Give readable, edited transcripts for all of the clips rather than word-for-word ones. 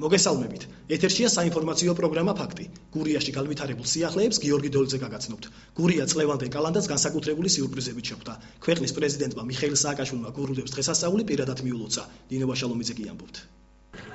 მოგესალმებით. ეთერშია საინფორმაციო პროგრამა ფაქტი. გურიაში განვითარებულ სიახლეებს გიორგი დოლიძე გაგაცნობთ. გურია წლევანდელ კალანდას განსაკუთრებული სიურპრიზებით შეხვდა. ქვეყნის პრეზიდენტმა მიხეილ სააკაშვილმა გურულებს დღესასწაული პირადად მიულოცა. დინება შალომიძე კი ამბობთ.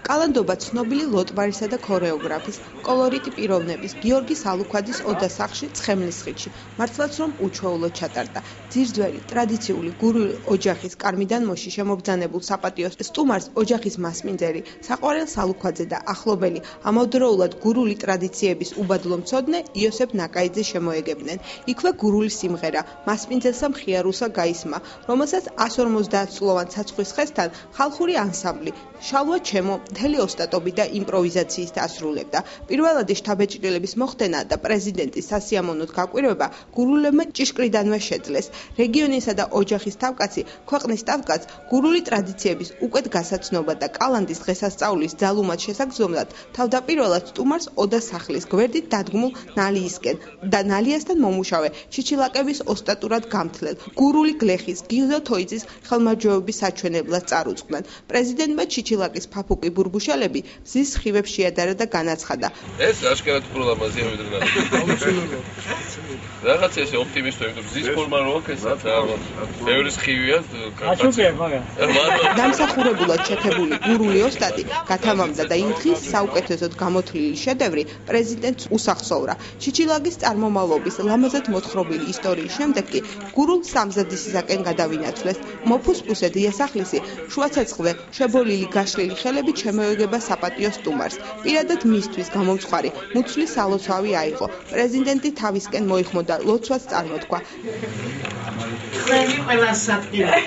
კალანდობა ცნობილი ლოტბარისა და ქორეოგრაფის, კოლორიტი პიროვნების, გიორგი სალუქვაძის ოდასახში, ცხემლის ხიდში. მართლაც რომ უჩვეულოდ ჩატარდა. ძირძველი, ტრადიციული გურული ოჯახის კარმიდან მოში შემობძანებულ საპატიო სტუმარს ოჯახის მასპინძელი, საყვარელ სალუქვაძე და ახლობელი, ამავდროულად გურული ტრადიციების უბადლო მცოდნე იოსებ ნაკაიძე შემოეგებნენ. იქვე გურული სიმღერა, მასპინძელსა მხიარულსა გაისმა, რომელსაც 150 წლოვან ცაცხვრის ხესთან ხალხური ანსამბლი შალვა ჩემო მთელი ოსტატობით და იმპროვიზაციით ასრულებდა. პირველადი შთაბეჭდილების მოხდენა და პრეზიდენტის სასიამოვნოდ გაკვირვება გურულებმა ჭიშკრიდანვე შეძლეს. რეგიონისა და ოჯახის თავკაცი, ქვეყნის თავკაც გურული ტრადიციების უკეთ გასაცნობა და კალანდის დღესასწაულის ძალუმად შესაგზომლად თავდაპირველად სტუმარს ოდასახლის გვერდით დადგმულ ნალიისკენ და ნალიასთან მომუშავე ჩიჩილაკების ოსტატურად გამთლელ გურული გლეხის გილდო თოიძის ხელმარჯვეობის საჩვენებლად წარუწყდნენ. პრეზიდენტმა ჩიჩილაკის ფაფუკი ბურბუშალები მზის სხივებს შეადარა და განაცხადა. ეს აშკარად პროლამაზია ვიდრე რაღაც ეს ოპტიმისტური მზის ფორმა რო აქვს ეს ბევრი სხივია აშუქია მაგა დამსახურებულად შექებული გურული ოსტატი გათამამდა და იმ დღის საუკეთესოდ გამოთვლილი შედევრი პრეზიდენტს უსახსოვრა. ჩიჩილაკის წარმომავლობის ლამაზად მოთხრობილი ისტორიის შემდეგ კი გურულ სამზადისისაკენ გადავინაცვლეს. მოფუსფუსე დიასახლისი შუაცეცხლზე შებოლილი გაშლილი ხელებით შემოეგება საპატიო სტუმარს. პირადად მისთვის გამომწვარი მუცლის სალოცავი აიღო. პრეზიდენტი თავისკენ მოიხმოდა ლოცვას წარმოთქვა. ხელი ყველა სატკივარი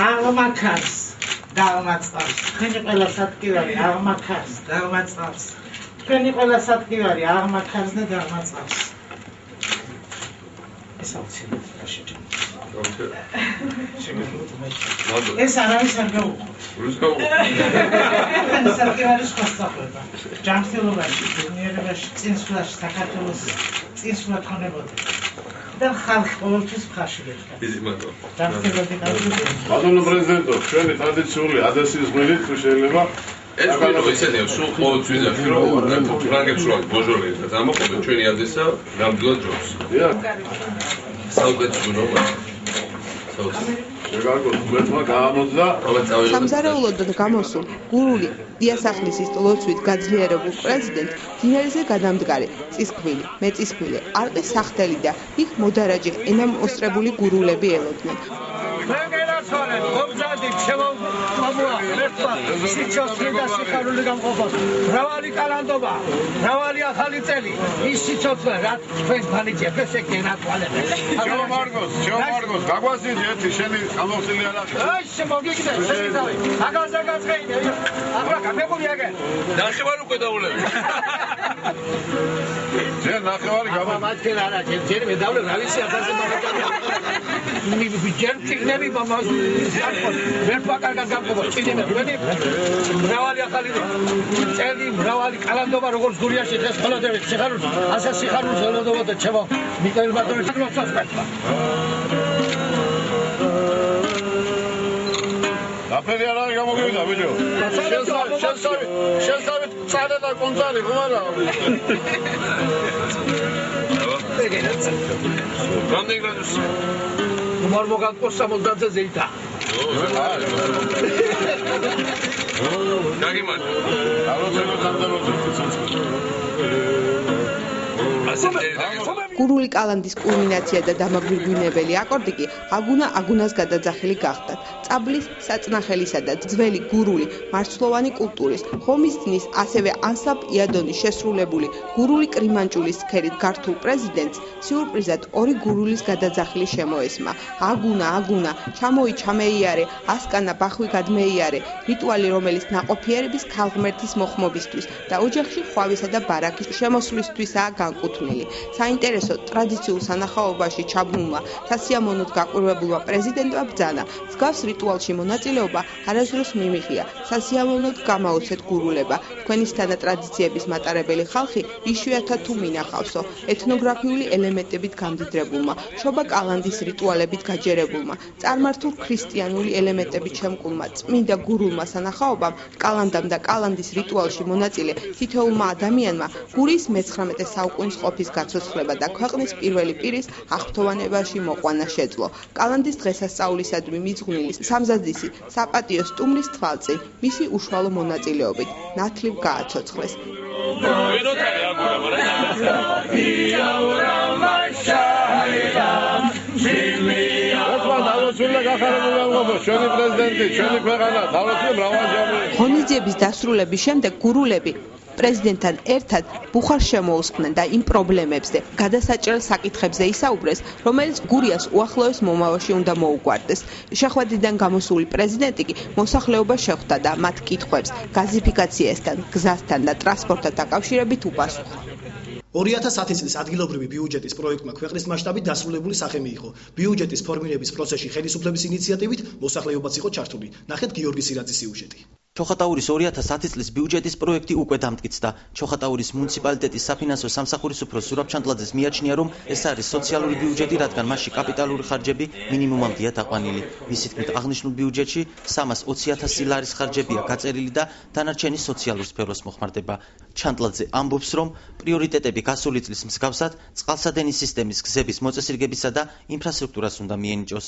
აღმაქარს დავმაწავს. ხელი ყველა სატკივარი აღმაქარს დავმაწავს. ხელი ყველა სატკივარი აღმაქარს და დავმაწავს. ეს აუცილებლია შეჭამ. ეს არავის არ გაუყურებს. სატკივარის ხასწავლება. ჯანმრთელობაში, ბუნიერებაში, წინსვლაში, საქართველოს წინსვლა ქონებოდა. და ხალხი ყოველთვის მხარში გედგა. ბატონო პრეზიდენტო, ჩვენი ტრადიციული ადესის ღმერთით შეიძლება ეს ვიდეო ისედია სულ ყოველთვის ვიზახი რომ ფრანგებს რომ ბოჟორები და ამოყობენ ჩვენი ადესა ნამდვილად ჯობს. საუკეთესო ნობა. სამზარეულოდან გამოსულ გურული დიასახლისის ლოცვით გაძლიერებულ პრეზიდენტ დინერიზე გადამდგარი წისქვილი, მეწისქვილი, არყის სახთელი და იქ მოდარაჯე ენამოსტრებული გურულები ელოდნენ. მრავალი კალანდობა, მრავალი ახალი წელი, ის სიცოცხლე, რაც თქვენ განიჭებთ, ეს გენათვალებთ. ჩემო გაგვასინჯე ერთი შენი გამოსილი არახი. აი, შემოგიგდე, შეგიძლია. აგაზე გაწყეინე. აბა, გამეგოლიაგე. ნახევარ უკვე დაულები. ჯერ ნახევარი აბა, მათგან არა, ჯერ მე დავლე რა ვიცი ათასზე მაგალითად. ჯერ წიგნები მომავს. ვერ პაკარგან გამყობა წიგნები თქვენი მრავალი ახალი წელი მრავალი კალანდობა როგორც გურიაში დღეს ხელოდებით სიხარულს ასე სიხარულს ელოდებოდა ჩემო მიხეილ ბატონიშვილს ლოცვას ყოფნა აფერი არ არის გამოგივიდა ბიჭო შესავით წარე და კონცალი ხომ არა რამდენი გრადუსი უმარ მოგანყოს 70-ზე ზეიტა გაგიმარჯვა. გურული კალანდის კულმინაცია და დამაგვირგვინებელი აკორდი კი აგუნას გადაძახილი გახდათ. წაბლის, საწნახელისა და ძველი გურული მარცვლოვანი კულტურის, ღომისძნის, ასევე ანსამბლ იადონის შესრულებული გურული კრიმანჭულის სქერით გართულ პრეზიდენტს სიურპრიზად ორი გურულის გადაძახილი შემოესმა. აგუნა, ჩამეიარე, ასკანა ბახვი გადმეიარე, რიტუალი რომელიც ნაყოფიერების ქალღმერთის მოხმობისთვის და ოჯახში ხვავისა და ბარაქის შემოსვლისთვისაა განკუთვნილი. საინტერესო ტრადიციულ სანახაობაში ჩაბმულმა სასიამოვნოდ გაკვირვებულმა პრეზიდენტმა ბრძანა. მსგავს რიტუალში მონაწილეობა არასდროს მიმიღია. სასიამოვნოდ გამაოცეთ გურულება. თქვენისთანა ტრადიციების მატარებელი ხალხი იშვიათად თუ მინახავსო. ეთნოგრაფიული ელემენტებით გამდიდრებულმა, შობა კალანდის რიტუალებით გაჯერებულმა, წარმართულ ქრისტიანული ელემენტებით შემკულმა წმინდა გურულმა სანახაობამ, კალანდამ და კალანდის რიტუალში მონაწილე თითოეულმა ადამიანმა გურიის მე-19 საუკუნის ყოფის გაცოცხლება და ქვეყნის პირველი პირის აღფრთოვანებაში მოყვანა შეძლო. კალანდის დღესასწაულისადმი მიძღვნილი სამზადისი საპატიო სტუმრის თვალწინ მისი უშუალო მონაწილეობით ნათლივ გააცოცხლეს. ღონისძიების დასრულების შემდეგ გურულები პრეზიდენტთან ერთად ბუხარს შემოუსხდნენ და იმ პრობლემებზე, გადასაჭრელ საკითხებზე ისაუბრეს, რომელიც გურიას უახლოეს მომავალში უნდა მოუგვარდეს. შეხვედრიდან გამოსული პრეზიდენტი კი მოსახლეობას შეხვდა და მათ კითხვებს გაზიფიკაციასთან, გზასთან და ტრანსპორტთან დაკავშირებით უპასუხა. 2010 წლის ადგილობრივი ბიუჯეტის პროექტმა ქვეყნის მასშტაბით დასრულებული სახე მიიღო. ბიუჯეტის ფორმირების პროცესში ხელისუფლების ინიციატივით მოსახლეობაც იყო ჩართული. ნახეთ გიორგი სირაძის სიუჟეტი. ჩოხატაურის 2010 წლის ბიუჯეტის პროექტი უკვე დამტკიცდა. ჩოხატაურის მუნიციპალიტეტის საფინანსო სამსახურის უფროს ზურაბ ჩანტლაძეს მიაჩნია, რომ ეს არის სოციალური ბიუჯეტი, რადგან მასში კაპიტალური ხარჯები მინიმუმამდეა დაყვანილი. მისი თქმით, აღნიშნულ ბიუჯეტში 320,000 ლარის ხარჯებია გაწერილი და დანარჩენი სოციალურ სფეროს მოხმარდება. ჩანტლაძე ამბობს, რომ პრიორიტეტები გასული წლის მსგავსად წყალსადენის სისტემის, გზების მოწესრიგებისა და ინფრასტრუქტურას უნდა მიენიჭოს.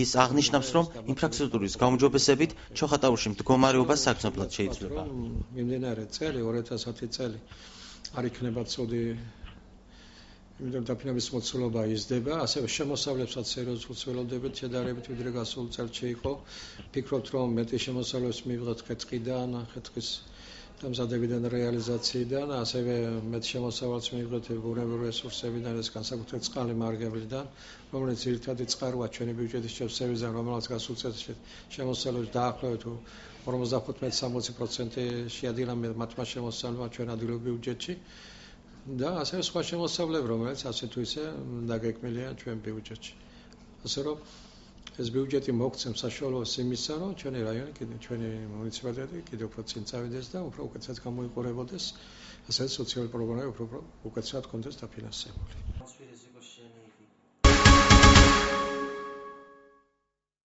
ის აღნიშნავს, რომ ინფრასტრუქტურის გაუმჯობესებით ჩოხატაურში მდგომარეობა საგრძნობლად შეიძლება. მიმდინარე წელი 2010 წელი არ იქნება ცუდი, იმიტომ დაფინანსების მოცულობა იზრდება, ასევე შემოსავლებსაც სერიოზულად ველოდებით შედარებით ვიდრე გასულ წელში იყო. ფიქრობთ, რომ მეტი შემოსავლებს მივიღეთ ხეთქიდან, ხეთქის დამზადებიდან, რეალიზაციიდან, ასევე მეტ შემოსავალს მივიღეთ ბუნებრივი რესურსებიდან, ეს განსაკუთრებით წყალი მარგებლიდან, რომელიც ძირითადი წყაროა ჩვენი ბიუჯეტის შეფასებიდან, რომელიც გასულ წელს შემოსავლებს დაახლოებით 55-60% შეადგინა მათმა შემოსავლებმა ჩვენ ადგილობრივ ბიუჯეტში და ასევე სხვა შემოსავლები, რომელიც ასე თუ ისე დაგეკმილია ჩვენ ბიუჯეტში. ასე რომ ეს ბიუჯეტი მოგცემს საშუალებას იმისა, რომ ჩვენი რაიონი, ჩვენი მუნიციპალიტეტი კიდევ უფრო წინ წავიდეს და უფრო უკეთესად გამოიყურებოდეს, ასევე სოციალური პროგრამები უფრო უკეთესად კონდეს დაფინანსებული.